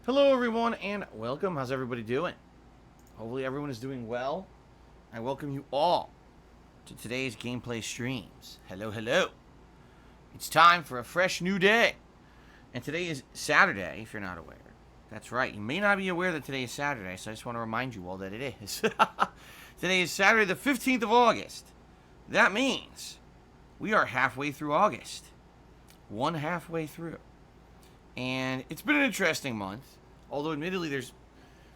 Hello everyone and welcome. How's everybody doing? Hopefully everyone is doing well. I welcome you all to today's gameplay streams. Hello. It's time for a fresh new day. And today is Saturday, if you're not aware. That's right. You may not be aware that today is Saturday, so I just want to remind you all that it is. Today is Saturday the 15th of August. That means we are halfway through August. One halfway through. And it's been an interesting month. Although, admittedly, there's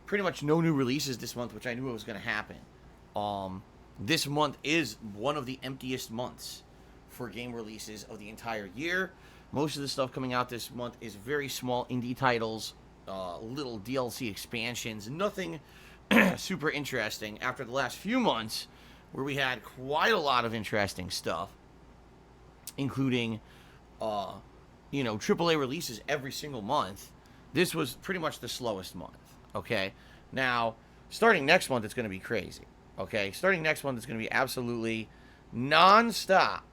pretty much no new releases this month, which I knew was going to happen. This month is one of the emptiest months for game releases of the entire year. Most of the stuff coming out this month is very small indie titles, little DLC expansions, nothing super interesting after the last few months where we had quite a lot of interesting stuff, including AAA releases every single month. This was pretty much the slowest month, okay? Now, starting next month, it's going to be crazy, okay? Starting next month, it's going to be absolutely non-stop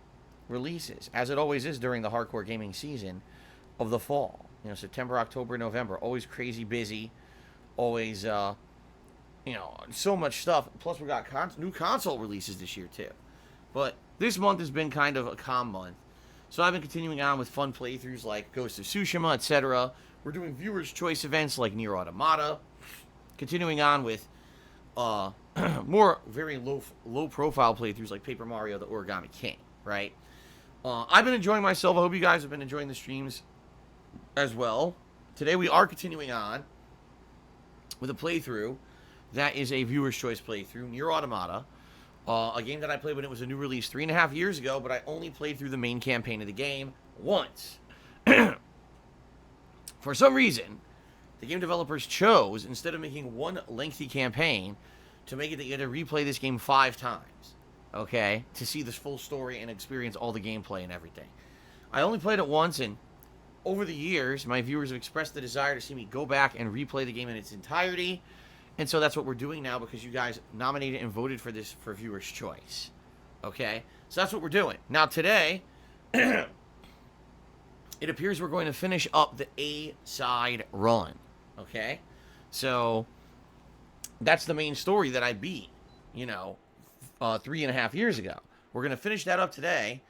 releases, as it always is during the hardcore gaming season of the fall. September, October, November, always crazy busy, always, so much stuff. Plus, we got new console releases this year, too. But this month has been kind of a calm month. So I've been continuing on with fun playthroughs like Ghost of Tsushima, etc. We're doing viewers' choice events like NieR Automata. Continuing on with more very low profile playthroughs like Paper Mario: The Origami King, right? I've been enjoying myself. I hope you guys have been enjoying the streams as well. Today we are continuing on with a playthrough that is a viewers' choice playthrough, NieR Automata. A game that I played when it was a new release 3.5 years ago, but I only played through the main campaign of the game once. For some reason, the game developers chose, instead of making one lengthy campaign, to make it that you had to replay this game 5 times, okay, to see this full story and experience all the gameplay and everything. I only played it once, and over the years, my viewers have expressed the desire to see me go back and replay the game in its entirety. And so that's what we're doing now because you guys nominated and voted for this for viewers' choice. Okay? So that's what we're doing. Now today, it appears we're going to finish up the A-side run. Okay? So that's the main story that I beat, 3.5 years ago. We're going to finish that up today,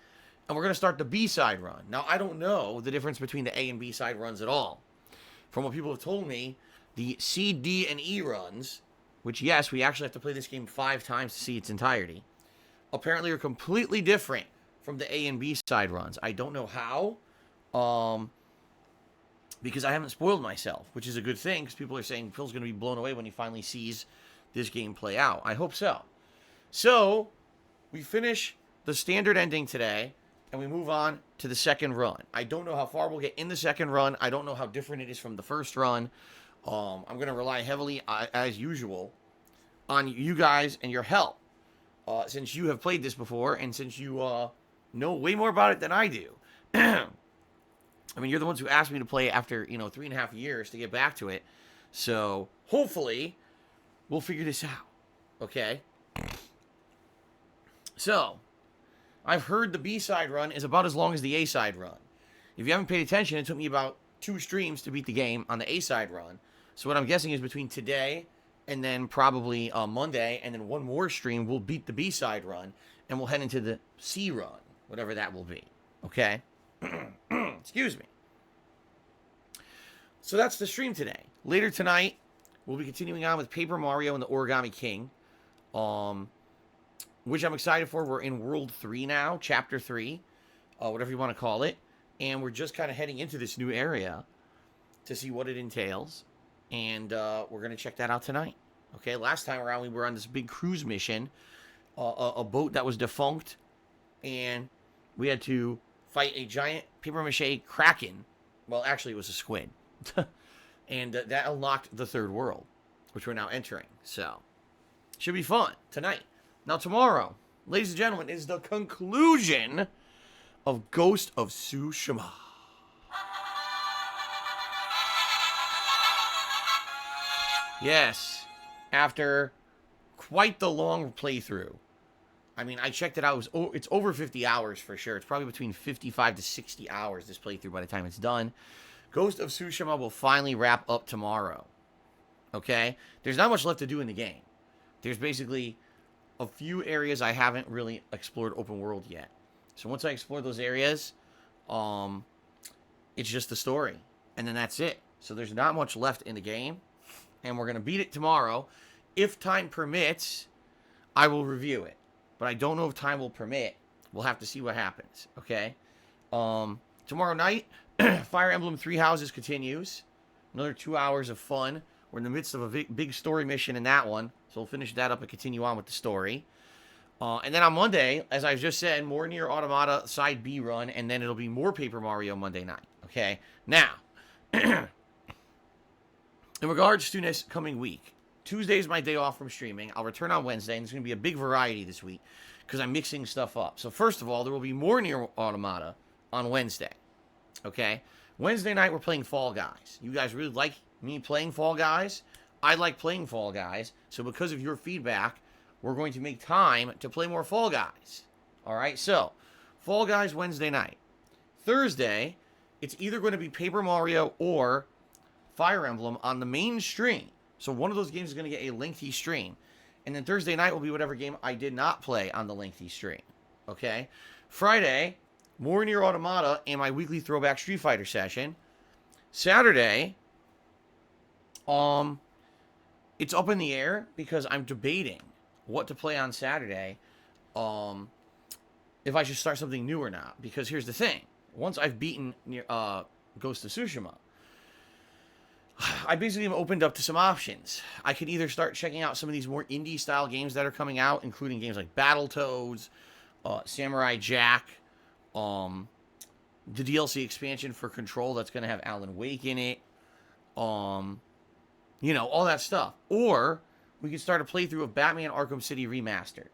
and we're going to start the B-side run. Now, I don't know the difference between the A and B-side runs at all. From what people have told me, the C, D, and E runs, which, yes, we actually have to play this game 5 times to see its entirety, apparently are completely different from the A and B side runs. I don't know how, because I haven't spoiled myself, which is a good thing, because people are saying Phil's going to be blown away when he finally sees this game play out. I hope so. So, we finish the standard ending today, and we move on to the second run. I don't know how far we'll get in the second run. I don't know how different it is from the first run. I'm going to rely heavily, as usual, on you guys and your help. Since you have played this before, and since you know way more about it than I do. I mean, you're the ones who asked me to play after, 3.5 years to get back to it. So, hopefully, we'll figure this out. Okay? So, I've heard the B-side run is about as long as the A-side run. If you haven't paid attention, it took me about 2 streams to beat the game on the A-side run. So what I'm guessing is between today and then probably Monday and then one more stream, we'll beat the B-side run and we'll head into the C run, whatever that will be. Okay? Excuse me. So that's the stream today. Later tonight, we'll be continuing on with Paper Mario and the Origami King, which I'm excited for. We're in World 3 now, Chapter 3, whatever you want to call it. And we're just kind of heading into this new area to see what it entails. And we're going to check that out tonight. Okay, last time around we were on this big cruise mission. A boat that was defunct. And we had to fight a giant papier-mâché kraken. Well, actually it was a squid. And that unlocked the third world, which we're now entering. So, should be fun tonight. Now tomorrow, ladies and gentlemen, is the conclusion of Ghost of Tsushima. Yes, after quite the long playthrough. I mean, I checked it out. It's over 50 hours for sure. It's probably between 55 to 60 hours, this playthrough, by the time it's done. Ghost of Tsushima will finally wrap up tomorrow. Okay? There's not much left to do in the game. There's basically a few areas I haven't really explored open world yet. So once I explore those areas, it's just the story. And then that's it. So there's not much left in the game. And we're going to beat it tomorrow. If time permits, I will review it. But I don't know if time will permit. We'll have to see what happens. Okay? Tomorrow night, Fire Emblem Three Houses continues. Another 2 hours of fun. We're in the midst of a big story mission in that one. So we'll finish that up and continue on with the story. And then on Monday, as I just said, more NieR Automata Side B run. And then it'll be more Paper Mario Monday night. Okay? Now, in regards to this coming week, Tuesday is my day off from streaming. I'll return on Wednesday. And there's going to be a big variety this week because I'm mixing stuff up. So first of all, there will be more NieR Automata on Wednesday. Okay? Wednesday night, we're playing Fall Guys. You guys really like me playing Fall Guys? I like playing Fall Guys. So because of your feedback, we're going to make time to play more Fall Guys. All right? So, Fall Guys Wednesday night. Thursday, it's either going to be Paper Mario or Fire Emblem on the main stream. So one of those games is going to get a lengthy stream. And then Thursday night will be whatever game I did not play on the lengthy stream. Okay? Friday, more NieR Automata and my weekly throwback Street Fighter session. Saturday, it's up in the air because I'm debating what to play on Saturday, if I should start something new or not. Because here's the thing. Once I've beaten Ghost of Tsushima, I basically have opened up to some options. I could either start checking out some of these more indie-style games that are coming out, including games like Battletoads, Samurai Jack, the DLC expansion for Control that's going to have Alan Wake in it, all that stuff. Or we could start a playthrough of Batman Arkham City Remastered.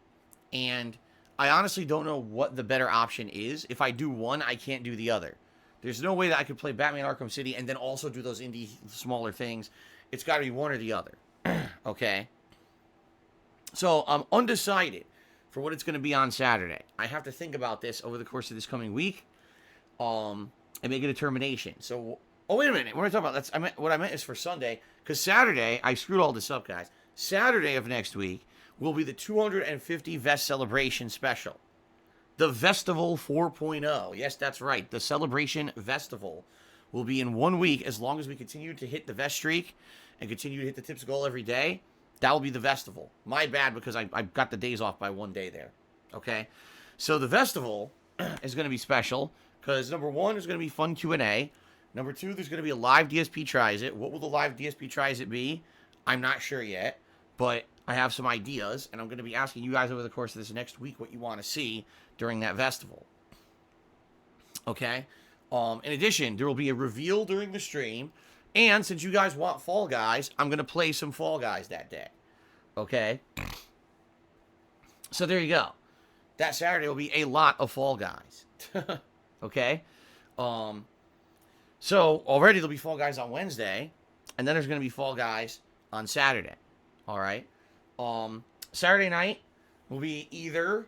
And I honestly don't know what the better option is. If I do one, I can't do the other. There's no way that I could play Batman Arkham City and then also do those indie smaller things. It's got to be one or the other. Okay? So I'm undecided for what it's going to be on Saturday. I have to think about this over the course of this coming week and make a determination. So, wait a minute. What am I talking about? What I meant is for Sunday. Because Saturday, I screwed all this up, guys. Saturday of next week will be the 250 Vest Celebration Special. The Vestival 4.0. Yes, that's right. The Celebration Vestival will be in 1 week as long as we continue to hit the Vest streak and continue to hit the tips goal every day. That will be the Vestival. My bad, because I got the days off by 1 day there. Okay? So the Vestival is going to be special because, number one, there's going to be fun Q&A. Number two, there's going to be a live DSP Tries It. What will the live DSP Tries It be? I'm not sure yet, but I have some ideas, and I'm going to be asking you guys over the course of this next week what you want to see during that festival. Okay? In addition, there will be a reveal during the stream, and since you guys want Fall Guys, I'm going to play some Fall Guys that day. Okay? So there you go. That Saturday will be a lot of Fall Guys. Okay? So already there'll be Fall Guys on Wednesday, and then there's going to be Fall Guys on Saturday. All right? Saturday night will be either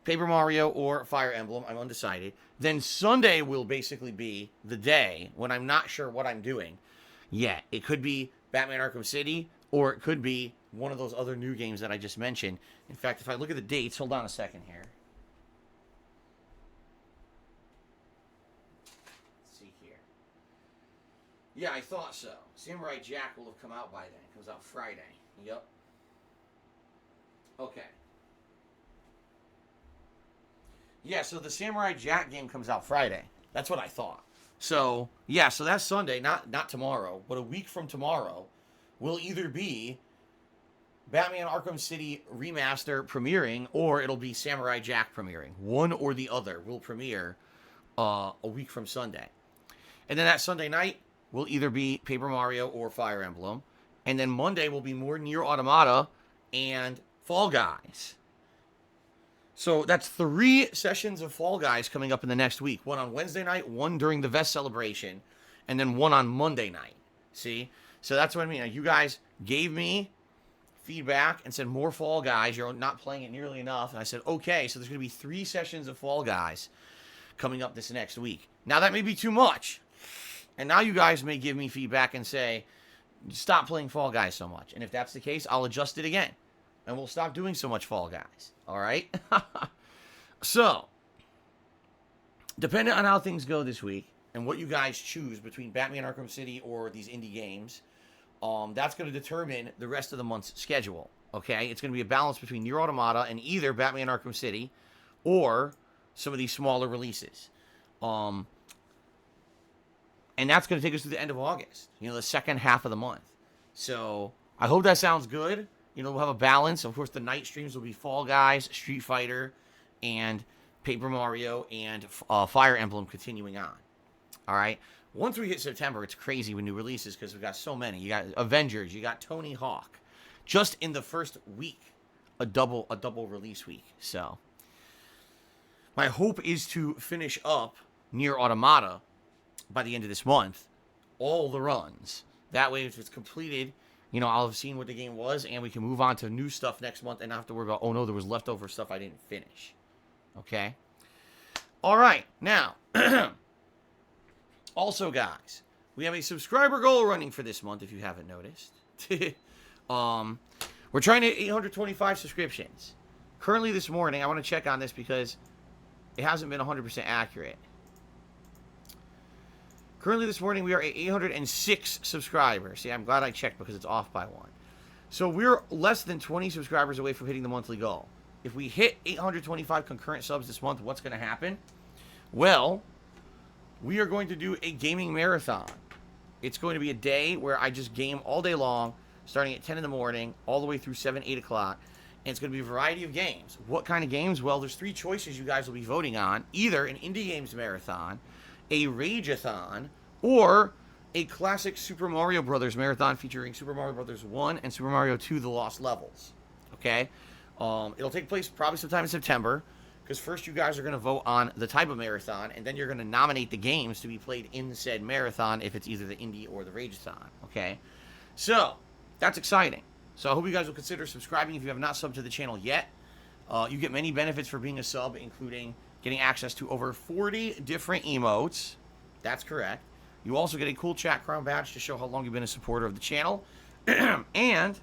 Paper Mario or Fire Emblem. I'm undecided. Then Sunday will basically be the day when I'm not sure what I'm doing yet. It could be Batman Arkham City, or it could be one of those other new games that I just mentioned. In fact, if I look at the dates, hold on a second here. Let's see here. Yeah, I thought so. Samurai Jack will have come out by then. It comes out Friday. Yep. Okay. Yeah, so the Samurai Jack game comes out Friday. That's what I thought. So, yeah, so that's Sunday, not tomorrow, but a week from tomorrow will either be Batman Arkham City Remaster premiering, or it'll be Samurai Jack premiering. One or the other will premiere a week from Sunday. And then that Sunday night will either be Paper Mario or Fire Emblem. And then Monday will be more NieR Automata and Fall Guys. So that's 3 sessions of Fall Guys coming up in the next week. One on Wednesday night, one during the Vest celebration, and then one on Monday night. See? So that's what I mean. Like, you guys gave me feedback and said more Fall Guys. You're not playing it nearly enough. And I said, okay, so there's going to be 3 sessions of Fall Guys coming up this next week. Now, that may be too much. And now you guys may give me feedback and say, stop playing Fall Guys so much. And if that's the case, I'll adjust it again. And we'll stop doing so much Fall Guys. All right? So, depending on how things go this week and what you guys choose between Batman Arkham City or these indie games, that's going to determine the rest of the month's schedule. Okay? It's going to be a balance between NieR Automata and either Batman Arkham City or some of these smaller releases. And that's going to take us to the end of August, the second half of the month. So I hope that sounds good. We'll have a balance. Of course, the night streams will be Fall Guys, Street Fighter, and Paper Mario, and Fire Emblem continuing on. All right? Once we hit September, it's crazy with new releases because we've got so many. You got Avengers, you got Tony Hawk. Just in the first week, a double release week. So my hope is to finish up NieR Automata by the end of this month, all the runs. That way, if it's completed, I'll have seen what the game was, and we can move on to new stuff next month and not have to worry about, oh no, there was leftover stuff I didn't finish. Okay? All right. Now, also, guys, we have a subscriber goal running for this month, if you haven't noticed. We're trying to hit 825 subscriptions. Currently this morning, I want to check on this because it hasn't been 100% accurate. Currently this morning, we are at 806 subscribers. See, I'm glad I checked because it's off by one. So we're less than 20 subscribers away from hitting the monthly goal. If we hit 825 concurrent subs this month, what's going to happen? Well, we are going to do a gaming marathon. It's going to be a day where I just game all day long, starting at 10 in the morning, all the way through 7, 8 o'clock. And it's going to be a variety of games. What kind of games? Well, there's 3 choices you guys will be voting on. Either an indie games marathon, a Rageathon, or a classic Super Mario Brothers marathon featuring Super Mario Brothers 1 and Super Mario 2 The Lost Levels. Okay? It'll take place probably sometime in September, because first you guys are going to vote on the type of marathon, and then you're going to nominate the games to be played in said marathon if it's either the indie or the Rageathon. Okay? So, that's exciting. So I hope you guys will consider subscribing if you have not subbed to the channel yet. You get many benefits for being a sub, including getting access to over 40 different emotes. That's correct. You also get a cool chat crown badge to show how long you've been a supporter of the channel. And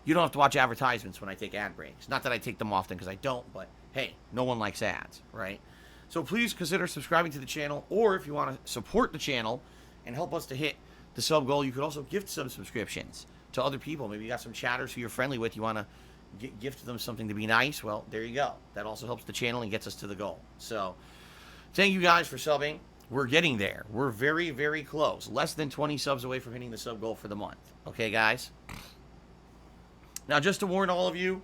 you don't have to watch advertisements when I take ad breaks. Not that I take them often because I don't, but hey, no one likes ads, right? So please consider subscribing to the channel, or if you want to support the channel and help us to hit the sub goal, you could also gift some subscriptions to other people. Maybe you got some chatters who you're friendly with, you want to gift them something to be nice. Well, there you go. That also helps the channel and gets us to the goal. So thank you guys for subbing. We're getting there. We're very, very close. Less than 20 subs away from hitting the sub goal for the month. Okay, guys? Now, just to warn all of you,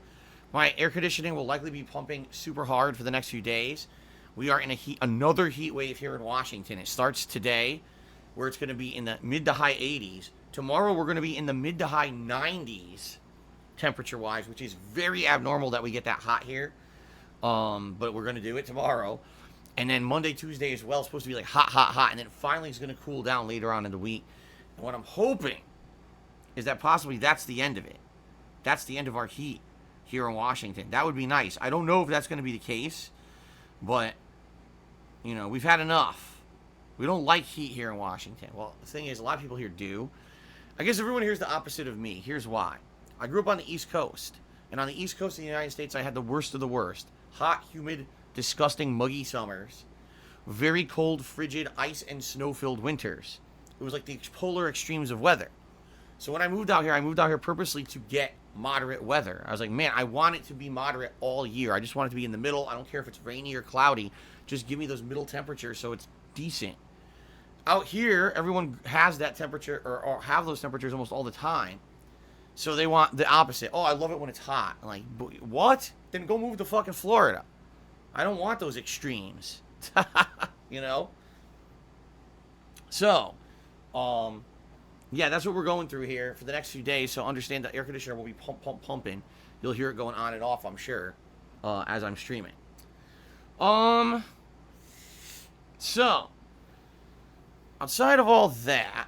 my air conditioning will likely be pumping super hard for the next few days. We are in another heat wave here in Washington. It starts today, where it's going to be in the mid to high 80s. Tomorrow, we're going to be in the mid to high 90s temperature-wise, which is very abnormal that we get that hot here. But we're going to do it tomorrow. And then Monday, Tuesday as well, supposed to be like hot, hot, hot. And then finally it's going to cool down later on in the week. And what I'm hoping is that possibly that's the end of it. That's the end of our heat here in Washington. That would be nice. I don't know if that's going to be the case. But, we've had enough. We don't like heat here in Washington. Well, the thing is, a lot of people here do. I guess everyone here is the opposite of me. Here's why. I grew up on the East Coast. And on the East Coast of the United States, I had the worst of the worst. Hot, humid, disgusting, muggy summers. Very cold, frigid, ice and snow-filled winters. It was like the polar extremes of weather. So when I moved out here purposely to get moderate weather. I was like, man, I want it to be moderate all year. I just want it to be in the middle. I don't care if it's rainy or cloudy. Just give me those middle temperatures so it's decent. Out here, everyone has that temperature or have those temperatures almost all the time. So they want the opposite. Oh, I love it when it's hot. I'm like, what? Then go move to fucking Florida. I don't want those extremes. So, yeah, that's what we're going through here for the next few days. So understand the air conditioner will be pumping. You'll hear it going on and off, I'm sure, as I'm streaming. So, outside of all that,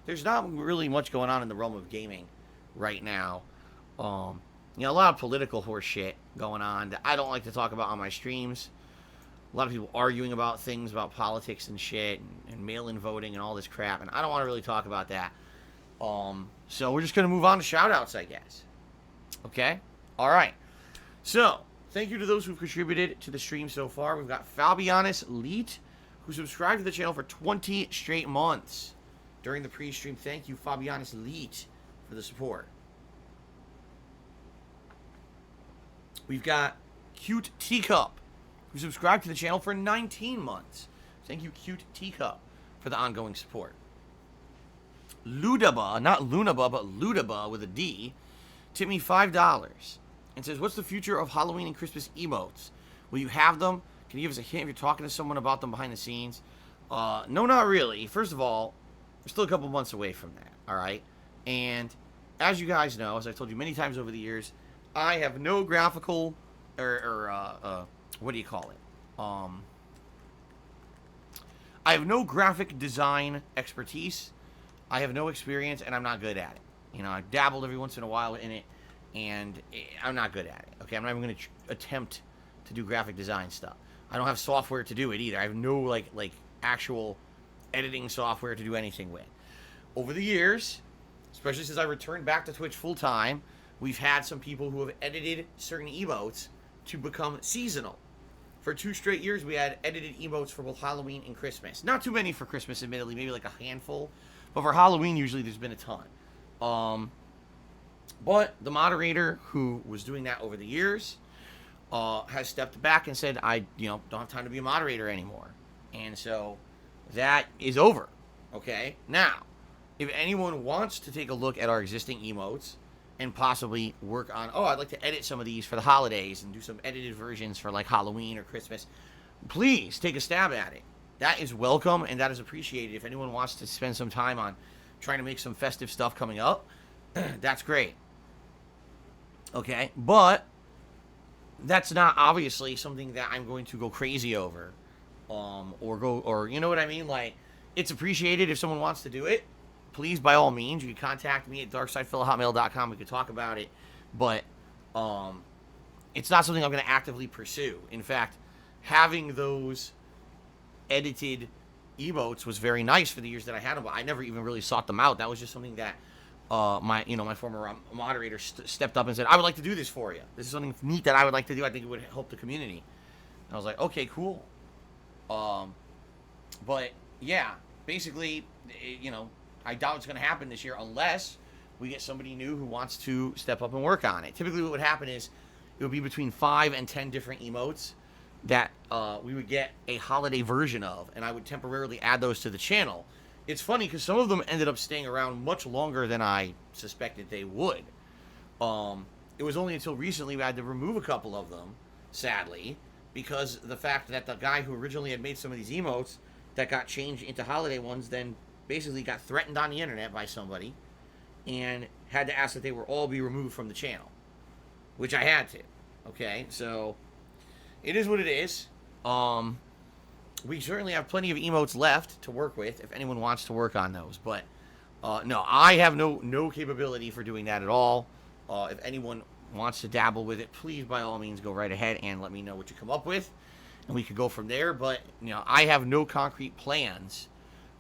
there's not really much going on in the realm of gaming right now. A lot of political horse shit going on that I don't like to talk about on my streams. a lot of people arguing about things about politics and shit and mail-in voting and all this crap, and I don't want to really talk about that. So we're just gonna move on to shoutouts, I guess. Okay? Alright. So, thank you to those who've contributed to the stream so far. We've got Fabianus Leet, who subscribed to the channel for 20 straight months during the pre-stream. Thank you, Fabianus Leet, for the support. We've got Cute Teacup, who subscribed to the channel for 19 months. Thank you, Cute Teacup, for the ongoing support. Ludaba, not Lunaba, but Ludaba with a D, tipped me $5 and says, what's the future of Halloween and Christmas emotes? Will you have them? Can you give us a hint if you're talking to someone about them behind the scenes? No, not really. First of all, we're still a couple months away from that, all right? And as you guys know, as I've told you many times over the years, I have no graphical, what do you call it? I have no graphic design expertise. I have no experience, and I'm not good at it. You know, I've dabbled every once in a while in it, and I'm not good at it. Okay, I'm not even going to attempt to do graphic design stuff. I don't have software to do it either. I have no, like actual editing software to do anything with. Over the years, especially since I returned back to Twitch full-time, we've had some people who have edited certain emotes to become seasonal. For 2 straight years, we had edited emotes for both Halloween and Christmas. Not too many for Christmas, admittedly, maybe like a handful. But for Halloween, usually there's been a ton. But the moderator who was doing that over the years has stepped back and said, I don't have time to be a moderator anymore. And so that is over. Okay? Now, if anyone wants to take a look at our existing emotes and possibly work on, I'd like to edit some of these for the holidays and do some edited versions for like Halloween or Christmas, please take a stab at it. That is welcome and that is appreciated. If anyone wants to spend some time on trying to make some festive stuff coming up, that's great. Okay, but that's not obviously something that I'm going to go crazy over, or you know what I mean? Like, it's appreciated if someone wants to do it. Please, by all means, you can contact me at darksidephil@hotmail.com. We could talk about it, but it's not something I'm going to actively pursue. In fact, having those edited emotes was very nice for the years that I had them, but I never even really sought them out. That was just something that my former moderator stepped up and said, I would like to do this for you. This is something neat that I would like to do. I think it would help the community. And I was like, okay, cool. But yeah, basically, I doubt it's going to happen this year unless we get somebody new who wants to step up and work on it. Typically what would happen is it would be between 5 and 10 different emotes that we would get a holiday version of, and I would temporarily add those to the channel. It's funny because some of them ended up staying around much longer than I suspected they would. It was only until recently we had to remove a couple of them, sadly, because the fact that the guy who originally had made some of these emotes that got changed into holiday ones then basically got threatened on the internet by somebody and had to ask that they were all be removed from the channel, which I had to. Okay, so it is what it is. We certainly have plenty of emotes left to work with if anyone wants to work on those. But no, I have no capability for doing that at all. If anyone wants to dabble with it, please by all means go right ahead and let me know what you come up with, and we could go from there. But I have no concrete plans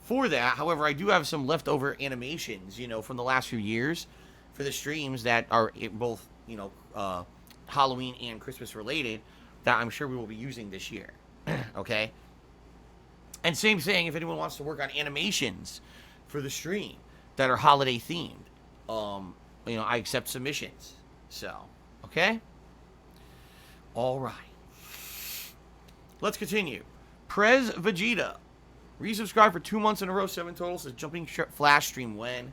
for that. However, I do have some leftover animations, from the last few years for the streams that are both Halloween and Christmas related that I'm sure we will be using this year. Okay. And same thing, if anyone wants to work on animations for the stream that are holiday themed, I accept submissions. So, okay? All right. Let's continue. Prez Vegeta, resubscribed for 2 months in a row, 7 total, says Jumping Flash stream when?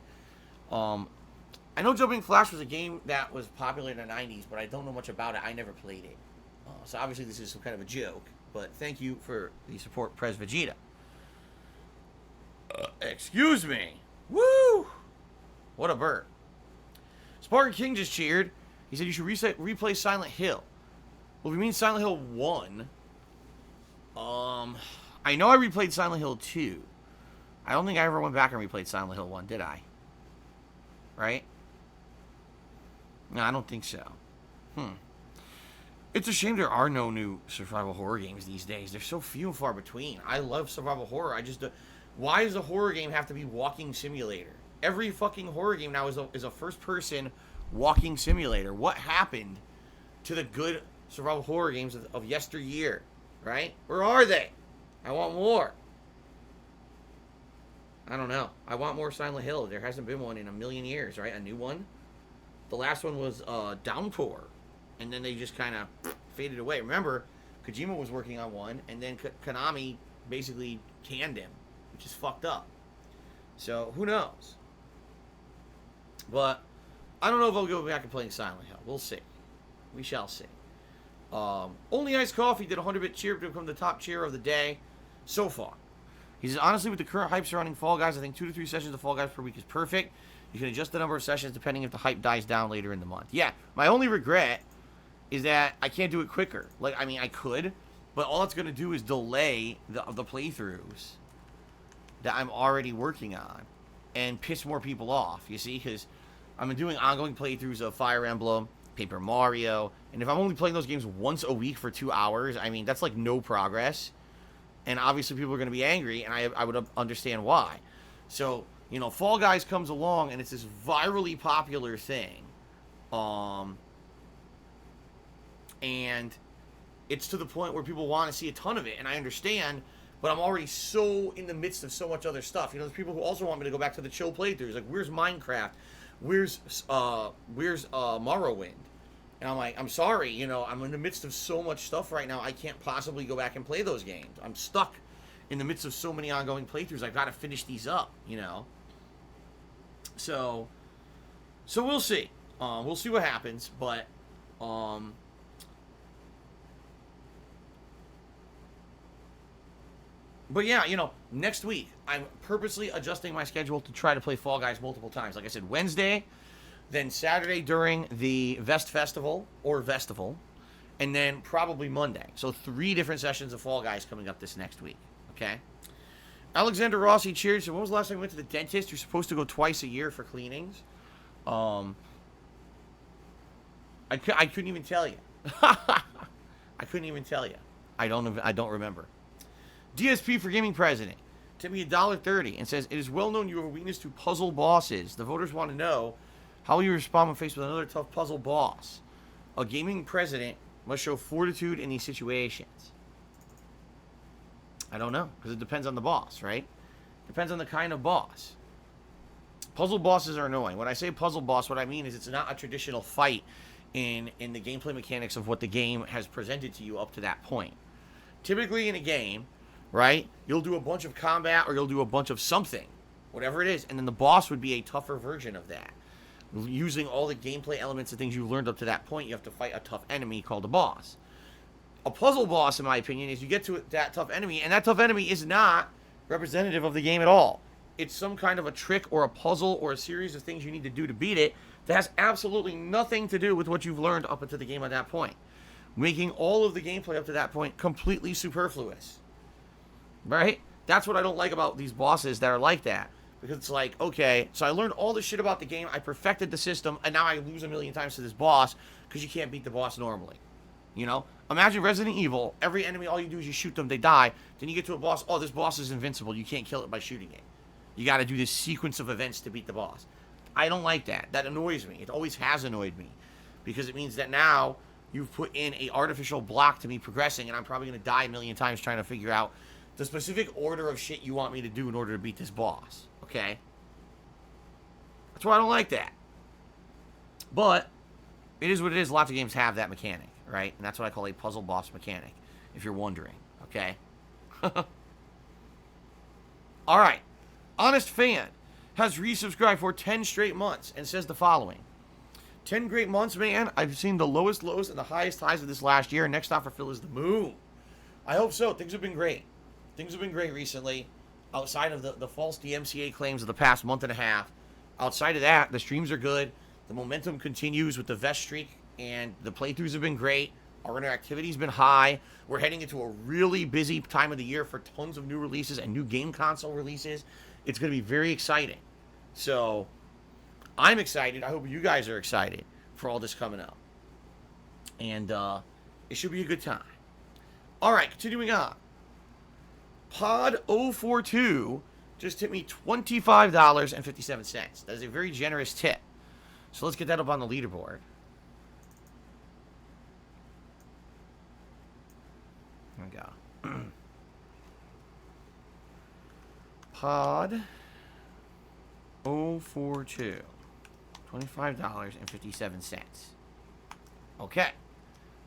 I know Jumping Flash was a game that was popular in the 90s, but I don't know much about it. I never played it. So obviously this is some kind of a joke, but thank you for the support, Prez Vegeta. Excuse me. Woo! What a burp. Spartan King just cheered. He said you should replay Silent Hill. Well, if you mean Silent Hill 1, I know I replayed Silent Hill 2. I don't think I ever went back and replayed Silent Hill 1, did I? Right? No, I don't think so. It's a shame there are no new survival horror games these days. They're so few and far between. I love survival horror. I just why does a horror game have to be walking simulator? Every fucking horror game now is a first person walking simulator. What happened to the good survival horror games of yesteryear? Right? Where are they? I want more. I don't know. I want more Silent Hill. There hasn't been one in a million years, right? A new one. The last one was Downpour, and then they just kind of faded away. Remember, Kojima was working on one, and then Konami basically canned him, which is fucked up. So who knows? But I don't know if I'll go back and playing Silent Hill. We'll see. We shall see. Only Iced Coffee did a 100-bit cheer to become the top cheer of the day so far. He says, honestly, with the current hype surrounding Fall Guys, I think 2 to 3 sessions of Fall Guys per week is perfect. You can adjust the number of sessions depending if the hype dies down later in the month. Yeah, my only regret is that I can't do it quicker. Like, I mean, I could, but all it's going to do is delay the playthroughs that I'm already working on and piss more people off, you see? Because I'm doing ongoing playthroughs of Fire Emblem, Paper Mario, and if I'm only playing those games once a week for 2 hours, I mean, that's like no progress. And obviously people are going to be angry, and I would understand why. So, you know, Fall Guys comes along, and it's this virally popular thing. And it's to the point where people want to see a ton of it, and I understand, but I'm already so in the midst of so much other stuff. You know, there's people who also want me to go back to the chill playthroughs. Like, where's Minecraft? Where's Morrowind? And I'm like, I'm sorry, you know, I'm in the midst of so much stuff right now, I can't possibly go back and play those games. I'm stuck in the midst of so many ongoing playthroughs. I've got to finish these up, you know. So we'll see. We'll see what happens, but yeah, you know, next week, I'm purposely adjusting my schedule to try to play Fall Guys multiple times. Like I said, Wednesday, then Saturday during the Vest Festival, or Vestival, and then probably Monday. So 3 different sessions of Fall Guys coming up this next week, okay? Alexander Rossi cheers. So when was the last time you went to the dentist? You're supposed to go twice a year for cleanings. I couldn't even tell you. I couldn't even tell you. I don't remember. DSP for Gaming President tipped me $1.30 and says, it is well known you have a weakness to puzzle bosses. The voters want to know, how will you respond when faced with another tough puzzle boss? A gaming president must show fortitude in these situations. I don't know, because it depends on the boss, right? Depends on the kind of boss. Puzzle bosses are annoying. When I say puzzle boss, what I mean is it's not a traditional fight in the gameplay mechanics of what the game has presented to you up to that point. Typically in a game, right, you'll do a bunch of combat or you'll do a bunch of something, whatever it is, and then the boss would be a tougher version of that. Using all the gameplay elements and things you learned up to that point, you have to fight a tough enemy called a boss. A puzzle boss, in my opinion, is you get to that tough enemy, and that tough enemy is not representative of the game at all. It's some kind of a trick or a puzzle or a series of things you need to do to beat it that has absolutely nothing to do with what you've learned up until the game at that point, making all of the gameplay up to that point completely superfluous. Right? That's what I don't like about these bosses that are like that. Because it's like, okay, so I learned all this shit about the game, I perfected the system, and now I lose a million times to this boss because you can't beat the boss normally. You know? Imagine Resident Evil, every enemy, all you do is you shoot them, they die, then you get to a boss, oh, this boss is invincible, you can't kill it by shooting it. You gotta do this sequence of events to beat the boss. I don't like that. That annoys me. It always has annoyed me. Because it means that now you've put in a artificial block to me progressing, and I'm probably gonna die a million times trying to figure out the specific order of shit you want me to do in order to beat this boss. Okay? That's why I don't like that. But it is what it is. Lots of games have that mechanic, right? And that's what I call a puzzle boss mechanic, if you're wondering. Okay? Alright. Honest Fan has resubscribed for 10 straight months and says the following. 10 great months, man. I've seen the lowest lows and the highest highs of this last year. Next stop for Phil is the moon. I hope so. Things have been great. Things have been great recently. Outside of the false DMCA claims of the past month and a half. Outside of that, the streams are good. The momentum continues with the Vest streak, and the playthroughs have been great. Our interactivity's been high. We're heading into a really busy time of the year for tons of new releases and new game console releases. It's going to be very exciting. So, I'm excited. I hope you guys are excited for all this coming up. And It should be a good time. All right, continuing on. Pod 042 just tipped me $25.57. That is a very generous tip. So let's get that up on the leaderboard. There we go. Pod 042. $25.57. Okay.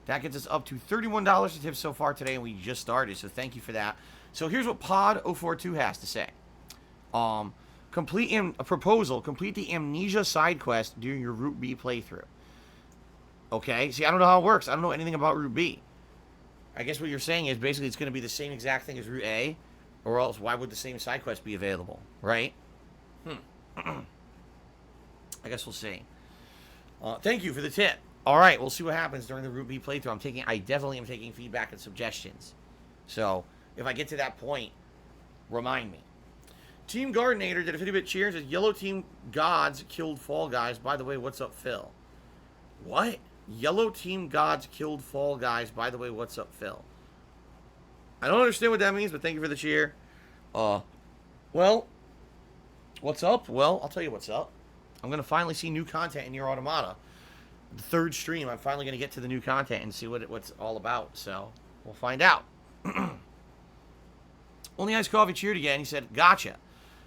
That gets us up to $31 to tip so far today, and we just started, so thank you for that. So here's what Pod 042 has to say. Complete the Amnesia side quest during your Route B playthrough. Okay, see, I don't know how it works. I don't know anything about Route B. I guess what you're saying is basically it's going to be the same exact thing as Route A, or else why would the same side quest be available, right? I guess we'll see. Thank you for the tip. All right, we'll see what happens during the Route B playthrough. I definitely am taking feedback and suggestions. So if I get to that point, remind me. Team Gardenator did a 50-bit cheer and says, Yellow Team Gods killed Fall Guys. By the way, what's up, Phil? What? Yellow Team Gods killed Fall Guys. By the way, what's up, Phil? I don't understand what that means, but thank you for the cheer. Well, what's up? Well, I'll tell you what's up. I'm going to finally see new content in NieR Automata. The third stream, I'm finally going to get to the new content and see what's all about. So, we'll find out. Only Ice Coffee cheered again. He said, gotcha.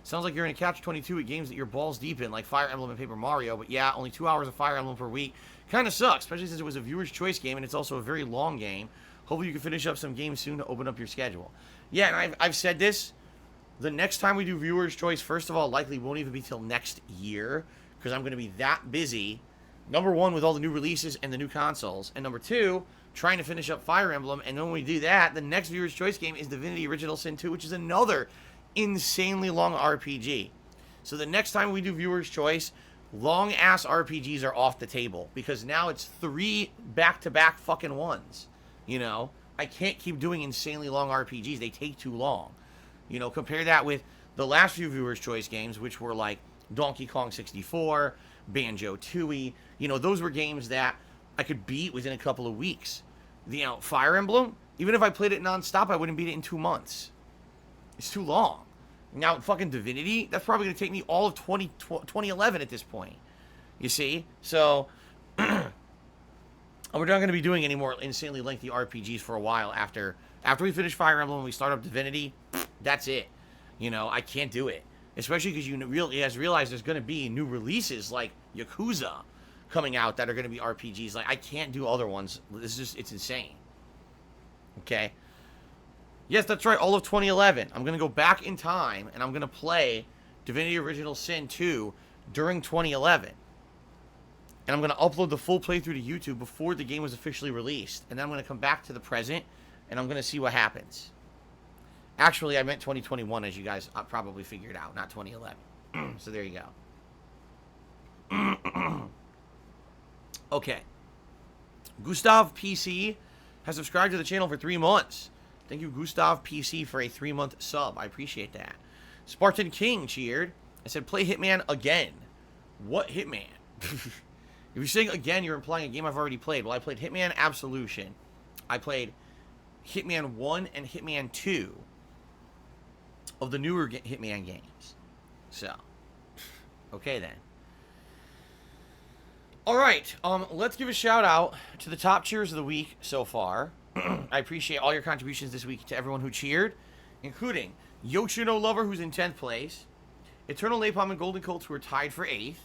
Sounds like you're in a catch-22 at games that you're balls deep in, like Fire Emblem and Paper Mario. But yeah, only 2 hours of Fire Emblem per week. Kind of sucks, especially since it was a viewer's choice game, and it's also a very long game. Hopefully you can finish up some games soon to open up your schedule. Yeah, and I've said this. The next time we do viewer's choice, first of all, likely won't even be till next year, because I'm going to be that busy. Number one, with all the new releases and the new consoles. And number two, trying to finish up Fire Emblem. And then when we do that, the next viewer's choice game is Divinity Original Sin 2, which is another insanely long RPG. So the next time we do viewer's choice, long-ass RPGs are off the table. Because now it's 3 back-to-back fucking ones. You know? I can't keep doing insanely long RPGs. They take too long. You know, compare that with the last few viewer's choice games, which were like Donkey Kong 64, Banjo-Tooie. You know, those were games that I could beat within a couple of weeks. You know, Fire Emblem, even if I played it nonstop, I wouldn't beat it in 2 months. It's too long. Now, fucking Divinity, that's probably going to take me all of 2011 at this point. You see? So, we're not going to be doing any more insanely lengthy RPGs for a while after we finish Fire Emblem and we start up Divinity. That's it. You know, I can't do it. Especially because you guys realize there's going to be new releases like Yakuza coming out that are going to be RPGs. Like, I can't do other ones. It's insane. Okay? Yes, that's right. All of 2011. I'm going to go back in time and I'm going to play Divinity Original Sin 2 during 2011. And I'm going to upload the full playthrough to YouTube before the game was officially released. And then I'm going to come back to the present and I'm going to see what happens. Actually, I meant 2021, as you guys probably figured out, not 2011. So there you go. Okay. Gustav PC has subscribed to the channel for 3 months. Thank you, Gustav PC, for a 3-month sub. I appreciate that. Spartan King cheered. I said, play Hitman again. What Hitman? If you're saying again, you're implying a game I've already played. Well, I played Hitman Absolution. I played Hitman 1 and Hitman 2 of the newer Hitman games. So, okay then. Alright, let's give a shout out to the top cheers of the week so far. I appreciate all your contributions this week to everyone who cheered, including Yoshino Lover, who's in 10th place, Eternal Napalm and Golden Colts, who are tied for 8th,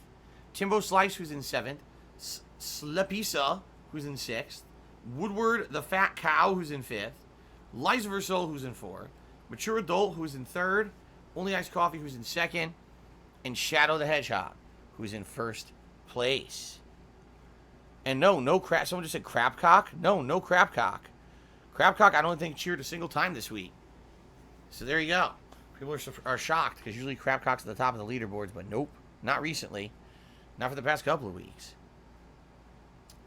Timbo Slice, who's in 7th, Slepisa, who's in 6th, Woodward the Fat Cow, who's in 5th, Liza Versol, who's in 4th, Mature Adult, who's in 3rd, Only Iced Coffee, who's in 2nd, and Shadow the Hedgehog, who's in 1st place. And no crap. Someone just said Crapcock. No Crapcock. Crapcock, I don't think cheered a single time this week. So there you go. People are shocked because usually Crapcock's at the top of the leaderboards, but nope, not recently. Not for the past couple of weeks.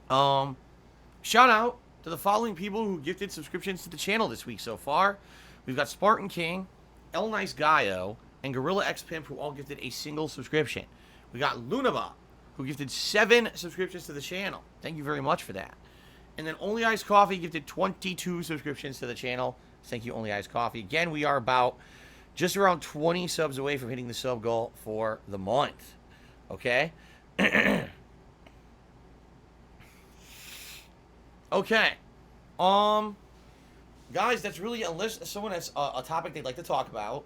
Shout out to the following people who gifted subscriptions to the channel this week so far. We've got Spartan King, El Nice Gaio, and Gorilla X Pimp, who all gifted a single subscription. We got Lunaba, who gifted 7 subscriptions to the channel. Thank you very much for that. And then Only Iced Coffee gifted 22 subscriptions to the channel. Thank you, Only Iced Coffee. Again, we are about just around 20 subs away from hitting the sub goal for the month. Okay? Okay. Guys, that's really, unless someone has a topic they'd like to talk about,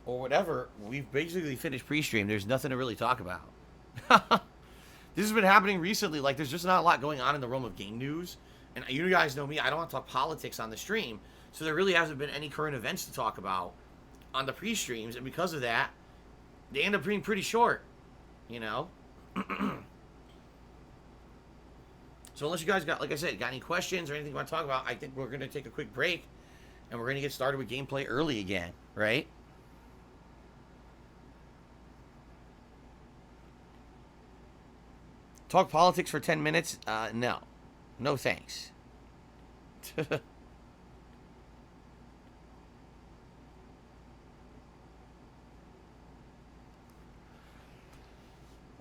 or whatever, we've basically finished pre-stream. There's nothing to really talk about. This has been happening recently. Like, there's just not a lot going on in the realm of game news. And you guys know me, I don't want to talk politics on the stream. So there really hasn't been any current events to talk about on the pre-streams. And because of that, they end up being pretty short. You know? So unless you guys got, like I said, got any questions or anything you want to talk about, I think we're going to take a quick break. And we're going to get started with gameplay early again. Right? Talk politics for 10 minutes? No. No thanks.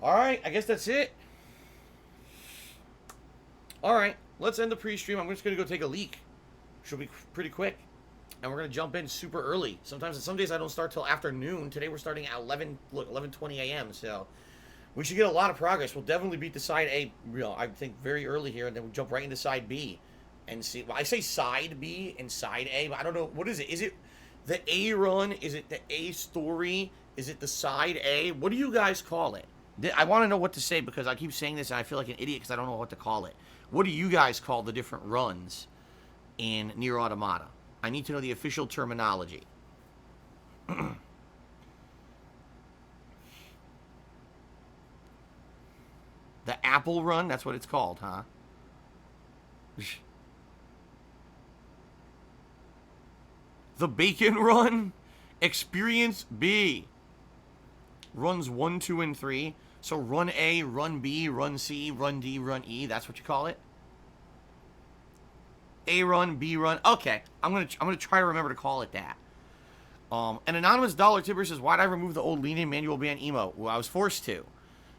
Alright, I guess that's it. Alright, let's end the pre-stream. I'm just going to go take a leak. Should be pretty quick. And we're going to jump in super early. Some days I don't start till afternoon. Today we're starting at 11:20 a.m. So we should get a lot of progress. We'll definitely beat the side A, I think, very early here, and then we'll jump right into side B and see. Well, I say side B and side A, but I don't know. What is it? Is it the A run? Is it the A story? Is it the side A? What do you guys call it? I want to know what to say because I keep saying this and I feel like an idiot because I don't know what to call it. What do you guys call the different runs in NieR Automata? I need to know the official terminology. The apple run? That's what it's called, huh? The bacon run? Experience B. Runs 1, 2, and 3. So run A, run B, run C, run D, run E. That's what you call it? A run, B run. Okay. I'm gonna try to remember to call it that. An anonymous dollar tipper says, why'd I remove the old lenient manual ban emote? Well, I was forced to.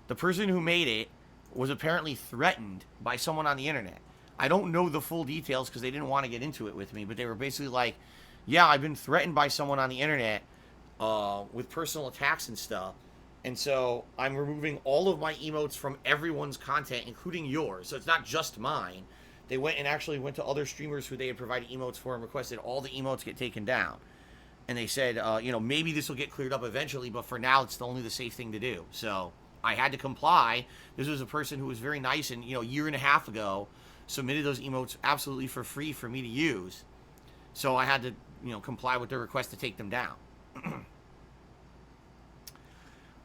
The person who made it was apparently threatened by someone on the internet. I don't know the full details because they didn't want to get into it with me, but they were basically like, yeah, I've been threatened by someone on the internet with personal attacks and stuff. And so I'm removing all of my emotes from everyone's content, including yours. So it's not just mine. They went and actually went to other streamers who they had provided emotes for and requested all the emotes get taken down. And they said, maybe this will get cleared up eventually, but for now, it's only the safe thing to do. So I had to comply. This was a person who was very nice and, a year and a half ago submitted those emotes absolutely for free for me to use. So I had to, comply with their request to take them down.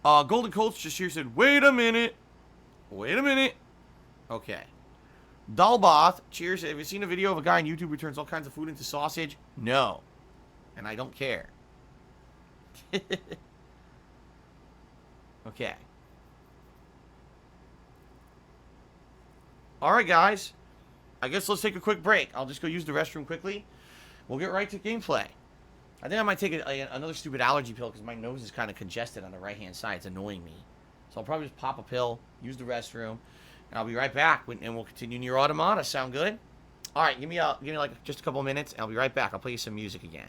Golden Colts just here said, wait a minute. Okay. Dalbath, cheers. Have you seen a video of a guy on YouTube who turns all kinds of food into sausage? No. And I don't care. Okay. Alright, guys. I guess let's take a quick break. I'll just go use the restroom quickly. We'll get right to gameplay. I think I might take another stupid allergy pill because my nose is kind of congested on the right-hand side. It's annoying me. So I'll probably just pop a pill, use the restroom, and I'll be right back, and we'll continue NieR Automata. Sound good? All right, give me like just a couple minutes, and I'll be right back. I'll play you some music again.